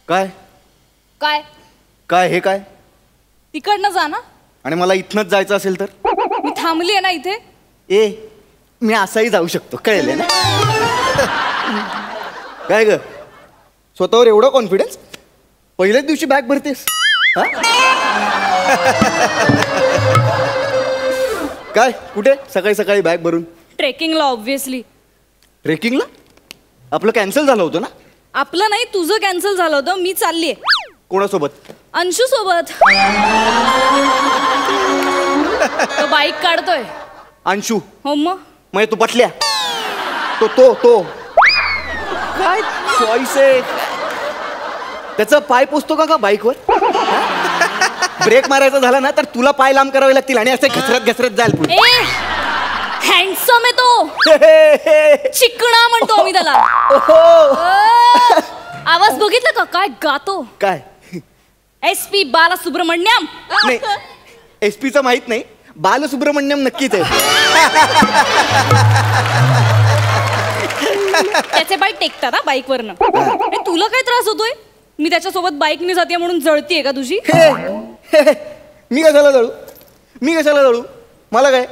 काय काय काय हे काय? तिकडनं जा ना. आणि मला इथनच जायचं असेल तर? मी थांबली आहे ना इथे. ए मी असाही जाऊ शकतो, कळलं ना? काय ग स्वतःवर एवढा कॉन्फिडन्स? पहिल्याच दिवशी बॅग भरतेस हा? काय कुठे सकाळी सकाळी बॅग भरून? ट्रेकिंगला ऑब्व्हियसली. ट्रेकिंगला? आपलं कॅन्सल झालं होतं ना? आपलं नाही, तुझं कॅन्सल झालं होतं. मी चाललीये. कोणासोबत? अंशू सोबत. तो बाईक काढतोय. अंशू? हो मग तू पटल्या? तो काय चॉईस आहे? त्याचा पाय पोचतो का बाईकवर? ब्रेक मारायचा झाला ना तर तुला पाय लांब करावे लागतील आणि असं घसरत घसरत जाईल पुढे. हँडसम आहे तो. चिकणा म्हणतो आम्ही त्याला. आवाज बघितला का काय गातो? काय? SP बालसुब्रमण्यम. नाही SP चं माहित नाही, बालसुब्रमण्यम नक्कीच आहे. त्याचे पाय टेकतात हा बाईक वरनं. तुला काय त्रास होतोय? मी त्याच्यासोबत बाईकने जाते म्हणून जळतीये का तुझी? मी कशाला जळू? मला काय,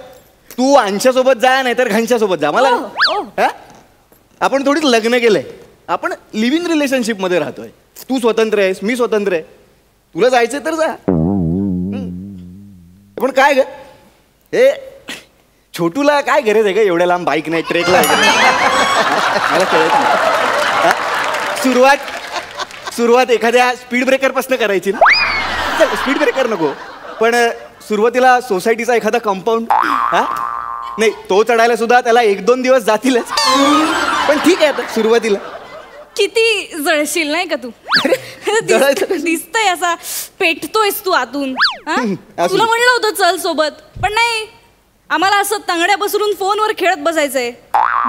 तू अंशासोबत जा नाही तर घनशासोबत जा, मला आपण थोडीच लग्न केलंय, आपण लिव्हिंग रिलेशनशिप मध्ये राहतोय. तू स्वतंत्र आहेस, मी स्वतंत्र आहे. तुला जायचंय तर जा. पण काय ग हे छोटूला काय गरज आहे का एवढ्या लांब बाईक नाही ट्रेकला? मला कळत नाही. सुरुवात एखाद्या स्पीड ब्रेकर पासून करायची ना. स्पीड ब्रेकर नको, पण सुरुवातीला सोसायटीचा एखादा कंपाऊंड नाही तो चढायला सुद्धा त्याला 1-2 दिवस जातीलच. पण ठीक आहे आता सुरुवातीला. किती जळशील नाही का तू? दिसतंय असा पेटतोयस तू आतून. तुला म्हणलं होतं चल सोबत, पण नाही. आम्हाला असं तांगड्या बसरून फोनवर खेळत बसायचंय.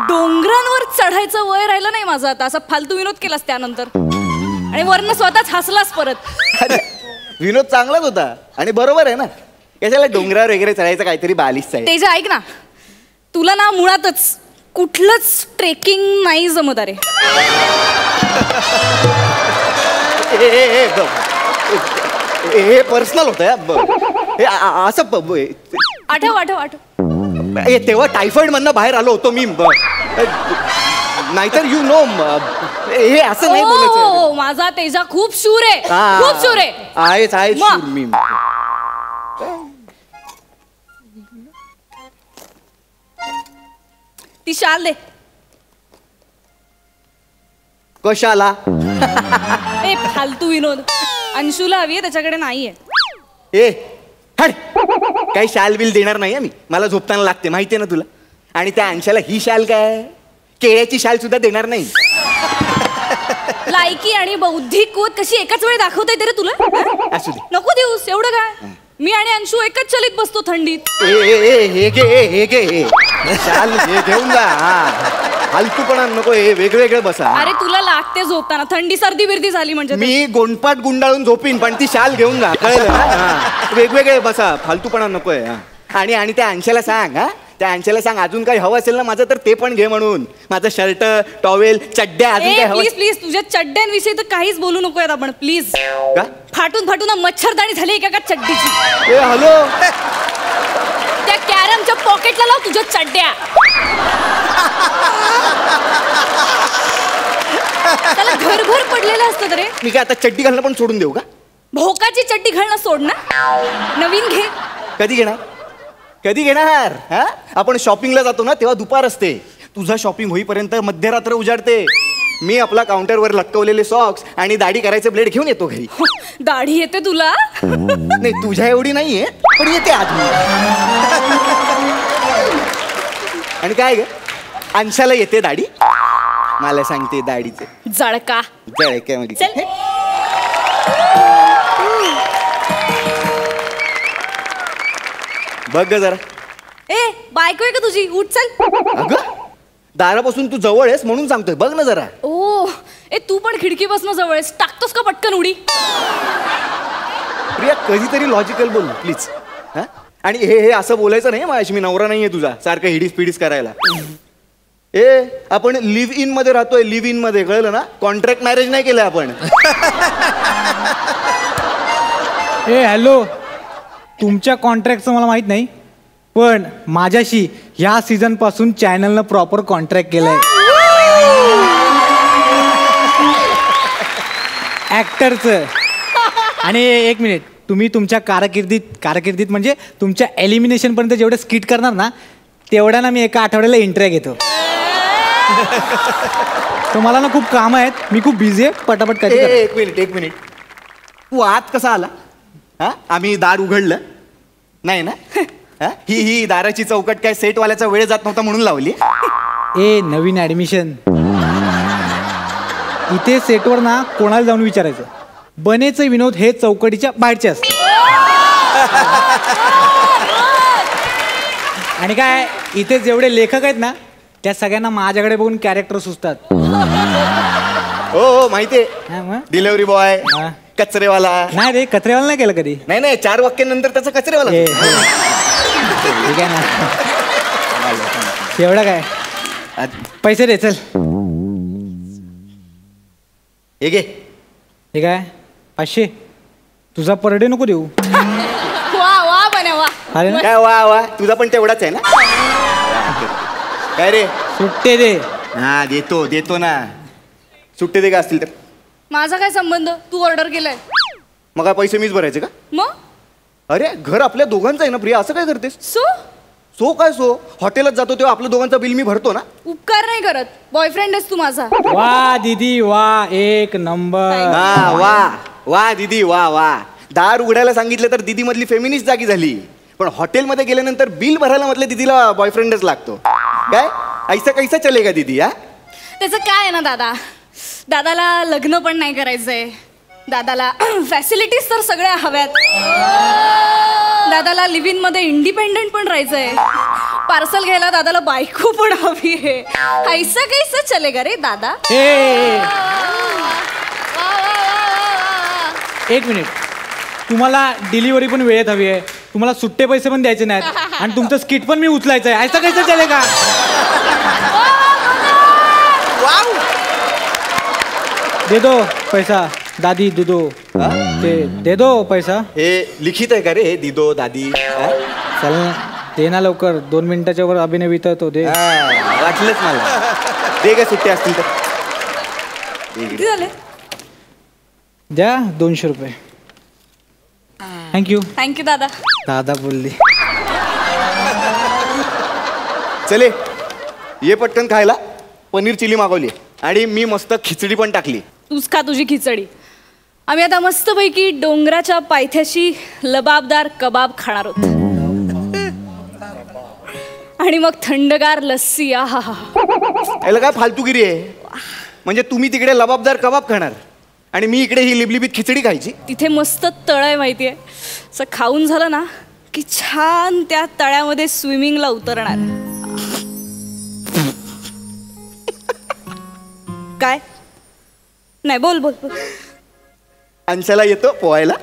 डोंगरांवर चढायचं वय राहिलं नाही माझं आता. असा फालतू विनोद केलास त्यानंतर आणि वरनं स्वतःच हसलास परत. विनोद चांगलाच होता आणि बरोबर आहे ना. कशाला डोंगरावर वगैरे चढायचं, काहीतरी बालिश आहे. तेजा ऐक ना, तुला ना मुळातच कुठलंच ट्रेकिंग नाही जमत. अरे हे पर्सनल होतं असं. आठव तेव्हा टायफॉइड मधनं बाहेर आलो होतो मी. नाहीतर यू नो हे असं नाही बोलायचं. माझा तेजा खूप शूर आहे, खूप शूर आहे. आहेच शूर मी. ती शाल दे. कशाला? फालतू विनोद. अंशूला हवी आहे, त्याच्याकडे नाहीये. हट, काही शाल बिल देणार नाही मी. मला झोपताना लागते माहितीये ना तुला. आणि त्या अंशाला ही शाल काय, केळ्याची शाल सुद्धा देणार नाही. लायकी आणि बौद्धिक कुवत कशी एकाच वेळी दाखवता येते रे तुला? असू दे, नको देऊस. एवढं काय, मी आणि अंशू एकच चलीत बसतो थंडीत. हे घे शाल घेऊन जा. फालतूपणा नको, हे वेगवेगळे बसा. अरे तुला लागते झोपताना, थंडी सर्दी बिर्दी झाली म्हणजे. मी गोंडपाट गुंडाळून झोपीन, पण ती शाल घेऊन जा, कळलं ना? वेगवेगळे बसा, फालतूपणा नकोय. आणि त्या अंशाला सांग, त्या अंशाला सांग अजून काही हवं असेल ना माझं तर ते पण घे म्हणून. माझं शर्ट, टॉवेल, चड्ड्या अजून काही हवं. प्लीज तुझ्या चड्ड्यांविषयी तर काहीच बोलू नकोय आपण प्लीज. का? फाटून मच्छरदाणी झाली एका चड्डीची. हॅलो, त्या कॅरमच्या पॉकेटला लाव तुझ्या चड्ड्या. त्याला घरभर पडलेलं असतं रे. मी काय आता चड्डी घालणं पण सोडून देऊ का? भोकाची चड्डी घालणं सोड ना, नवीन घे. कधी घेणार? आपण शॉपिंगला जातो ना तेव्हा दुपार असते. तुझा शॉपिंग होईपर्यंत मध्यरात्र उजाडते. मी आपला काउंटरवर लटकवलेले सॉक्स आणि दाढी करायचे ब्लेड घेऊन येतो घरी. दाढी येते तुला? नाही तुझ्या एवढी नाहीये, पण येते आधी. आणि काय ग अंशाला येते दाढी? मला सांगते दाढीचे जळका जळक्यामध्ये. बघ ग जरा. बायको आहे का तुझी? उठ चल. अगं दारापासून तू जवळ आहेस म्हणून सांगतोय, बघ ना जरा. तू पण खिडकीपासून जवळ आहेस, टाकतोस का पटकन उडी? प्रिया कधीतरी लॉजिकल बोल प्लीज. आणि हे असं बोलायचं नाही माझ्याशी, मी नवरा नाहीये तुझा सारखं हिडीस पिडीस करायला. आपण लिव्ह इन मध्ये राहतोय, लिव्ह इन मध्ये, कळलं ना? कॉन्ट्रॅक्ट मॅरेज नाही केलंय आपण. हॅलो, तुमच्या कॉन्ट्रॅक्टचं मला माहित नाही, पण माझ्याशी ह्या सीझन पासून चॅनलनं प्रॉपर कॉन्ट्रॅक्ट केलंय ऍक्टरचं. आणि एक मिनिट, तुम्ही तुमच्या कारकिर्दीत म्हणजे तुमच्या एलिमिनेशन पर्यंत जेवढे स्किट करणार ना, तेवढ्या ना मी एका आठवड्याला एंट्री घेतो. तर मला ना खूप काम आहेत, मी खूप बिझी आहे, पटापट काय. एक मिनिट, तू आत कसा आला? हा, आम्ही दार उघडलं नाही ना? ही दाराची चौकट काय सेटवाल्याचा वेळ जात नव्हता म्हणून लावली? नवीन ऍडमिशन इथे सेटवर ना कोणाला जाऊन विचारायचं, बनेचे विनोद हे चौकटीच्या बाहेरचे असते. आणि काय इथे जेवढे लेखक आहेत ना, त्या सगळ्यांना माझ्याकडे बघून कॅरेक्टर सुचतात. हो माहितीये, डिलिव्हरी बॉय, कचरेवाला. नाही रे, कचरेवाला नाही केलं कधी. नाही, 4 वाक्यानंतर त्याचा कचरेवाला. ठीक आहे ना, एवढं काय, पैसे दे चल. हे घे. हे काय 500? तुझा पर डे नको देऊ. वा बने वा. अरे ना, काय वा, तुझा पण तेवढाच आहे ना? काय रे, सुट्टे दे. हा देतो ना. सुट्टे दे का असतील तर? माझा काय संबंध? तू ऑर्डर केलाय. मग काय पैसे मीच भरायचे का? मग अरे घर आपल्या दोघांचं आहे ना प्रिया, असं काय करतेस? सो काय हॉटेलात जातो तेव्हा आपल्या दोघांचं बिल मी भरतो ना. उपकार नाही करत, बॉयफ्रेंड आहेस तू माझा. वा दीदी वा, एक नंबर. वा दीदी वा. दार उघडायला सांगितलं तर दीदी मधली फेमिनिस्ट जागी झाली, पण हॉटेलमध्ये गेल्यानंतर बिल भरायला म्हटलं दीदीला बॉयफ्रेंडच लागतो. काय ऐसा कैसा चलेगा दीदी? त्याचं काय आहे ना दादाला लग्न पण नाही करायचंय, दादाला फॅसिलिटीज तर सगळ्या हव्यात, दादाला लिव्ह इन मध्ये इंडिपेंडेंट पण राहायचंय, पार्सल घ्यायला दादाला बायको पण हवी आहे. ऐसा कैसा चलेगा रे दादा? एक मिनिट, तुम्हाला डिलिव्हरी पण वेळेत हवी आहे, तुम्हाला सुट्टे पैसे पण द्यायचे नाहीत, आणि तुमचं स्किट पण मी उचलायचं आहे. ऐसा कैसा चलेगा? दे दो पैसा दादी, दे दो पैसा. हे लिखित आहे का रे, हे दिदो दादी? चल दे ना लवकर, 2 मिनिटाच्या वर अभिनय वितळतो. दे. वाटलंच मला. दे का सुट्टे असतील तर. किती झाले? द्या 200 रुपये. थँक्यू दादा. दादा बोलली. चले ये पटकन खायला. पनीर चिली मागवली आणि मी मस्त खिचडी पण टाकली. तूच खा तुझी खिचडी. आम्ही आता मस्तपैकी डोंगराच्या पायथ्याशी लबाबदार कबाब खाणार आहोत, आणि मग थंडगार लस्सी. याला काय फालतूगिरी आहे? म्हणजे तुम्ही तिकडे लबाबदार कबाब खाणार आणि मी इकडे ही लिबलिबीत खिचडी खायची? तिथे मस्त तळ आहे माहितीये, असं खाऊन झालं ना की छान त्या तळ्यामध्ये स्विमिंगला उतरणार. काय नाही, बोल. अंशाला येतो पोहायला?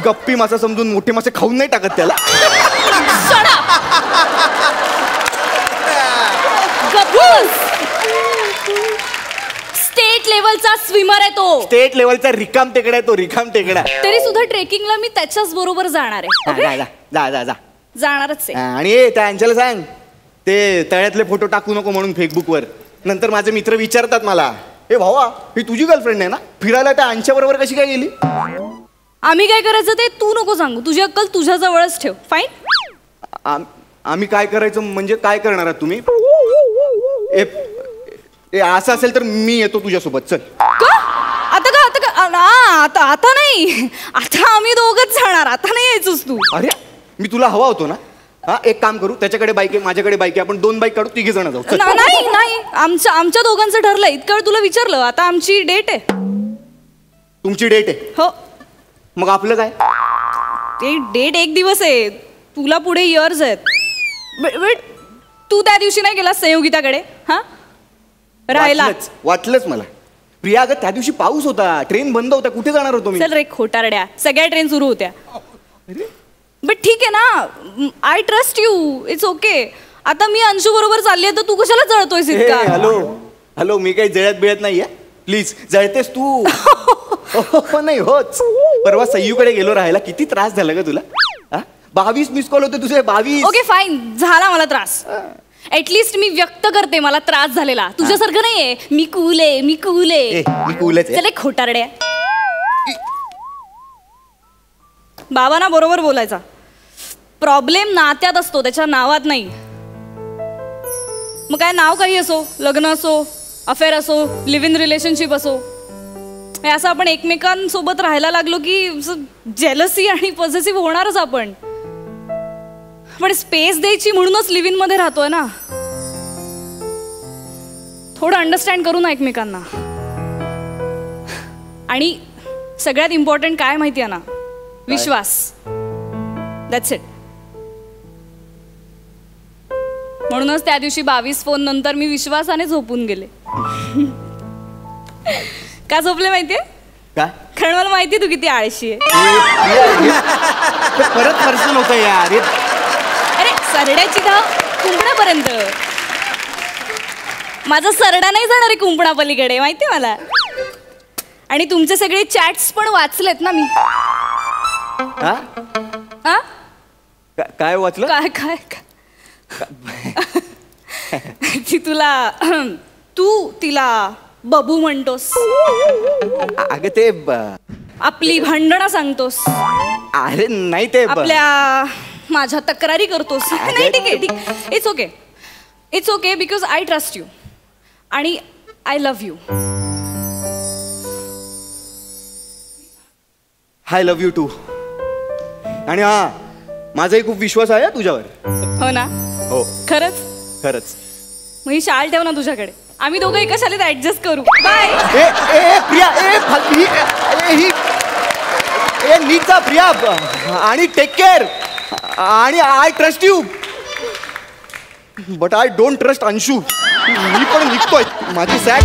गप्पी मासा समजून मोठे मासे खाऊन नाही टाकत त्याला? स्टेट लेवलचा स्विमर आहे तो. स्टेट लेवलचा रिकाम टेकडा आहे तो, रिकाम टेकडा. तरी सुद्धा ट्रेकिंगला मी त्याच्याच बरोबर जाणार आहे. जा. जाणारच आहे. आणि त्या अंशाला सांग, ते तळ्यातले फोटो टाकू नको म्हणून फेसबुकवर. नंतर माझे मित्र विचारतात मला, हे भावा ही तुझी गर्लफ्रेंड आहे ना, फिरायला त्या अंशा बरोबर कशी काय गेली? आम्ही काय करायचं ते तू नको सांगू, तुझी अक्कल तुझ्या जवळच ठेव. फाईन. आम्ही काय करायचं म्हणजे काय करणार आहात तुम्ही? असं असेल तर मी येतो तुझ्यासोबत. चल. आता नाही, आता आम्ही दोघंच जाणार, आता नाही यायचोस तू. अरे मी तुला हवा होतो ना. एक काम करू, त्याच्याकडे बाईक आहे, माझ्याकडे बाईक आहे, आपण 2 बाईक काढू, 3 जण जाऊ. नाही, आमच्या दोघांचं ठरलं. इतकं वेळ तुला विचारलं, आता आमची डेट आहे. तुमची डेट आहे? हो. मग आपलं काय? ते डेट 1 दिवस आहे, तुला पुढे इयर्स आहेत. तू त्या दिवशी नाही गेला संयोगिताकडे? राहिला. वाटलंच मला. प्रिया अगं त्या दिवशी पाऊस होता, ट्रेन बंद होता, कुठे जाणार होतो मी? चल रे खोटारड्या, सगळ्या ट्रेन सुरू होत्या. बट ठीक आहे ना, I trust you, it's okay. आता मी अंशू बरोबर चालली आहे तर तू कशाला जळतोयस इतका? हॅलो हॅलो, मी काही जळत बिळत नाहीये, प्लीज. जळतेस तू. नाही होच. परवा सय्यूकडे गेलो राहायला, किती त्रास झाला का तुला? 22 मिस कॉल होते तुझे, 22. ओके फाईन, झाला मला त्रास. ऍटलिस्ट मी व्यक्त करते मला त्रास झालेला. तुझ्यासारखं नाहीये मी कूल आहे, मी कूल आहे. मी कूलच आहे. चल एक खोटारड्या. बाबांना बरोबर बोलायचा. प्रॉब्लेम नात्यात असतो, त्याच्या नावात नाही. मग काय नाव काही असो, लग्न असो, अफेअर असो, लिव्ह इन रिलेशनशिप असो, हे असं आपण एकमेकांसोबत राहायला लागलो की जेलसी आणि पॉझिटिव्ह होणारच आपण. पण स्पेस द्यायची म्हणूनच लिव्ह इन मध्ये राहतोय ना. थोडं अंडरस्टँड करू ना एकमेकांना. आणि सगळ्यात इम्पॉर्टंट काय माहिती आहे ना, विश्वास. That's it. म्हणूनच त्या दिवशी 22 फोन नंतर मी विश्वासाने झोपून गेले. का झोपले माहितीये? का? कारण मला माहिती तू किती आळशी आहे. परत पर्सन होतं यार. अरे सरड्याची धाव कुंपणापर्यंत. माझा सरडा नाही जाणार आहे कुंपणा पलीकडे, माहितीये मला. आणि तुमचे सगळे चॅट्स पण वाचलेत ना मी. हा? काय वाचलं? काय काय ती तुला तू तिला बबू म्हणतोस. अगं ते आपली भांडणं सांगतोस. अरे नाही ते आपल्या माझ्या तक्रारी करतोस. नाही ठीक आहे, ठीक. It's okay, it's okay, because I trust you आणि I love you. I love you too. आणि हा, माझाही खूप विश्वास आहे तुझ्यावर. हो ना? हो खरंच खरंच. मग ही शाल ठेव ना तुझ्याकडे. आम्ही दोघं एका शाळेत ऍडजस्ट करू. बाय. ए प्रिया, ए नीट जा प्रिया. आणि टेक केअर. आणि I trust you but I don't trust Anshu. मी पण निघतोय. माझी सॅक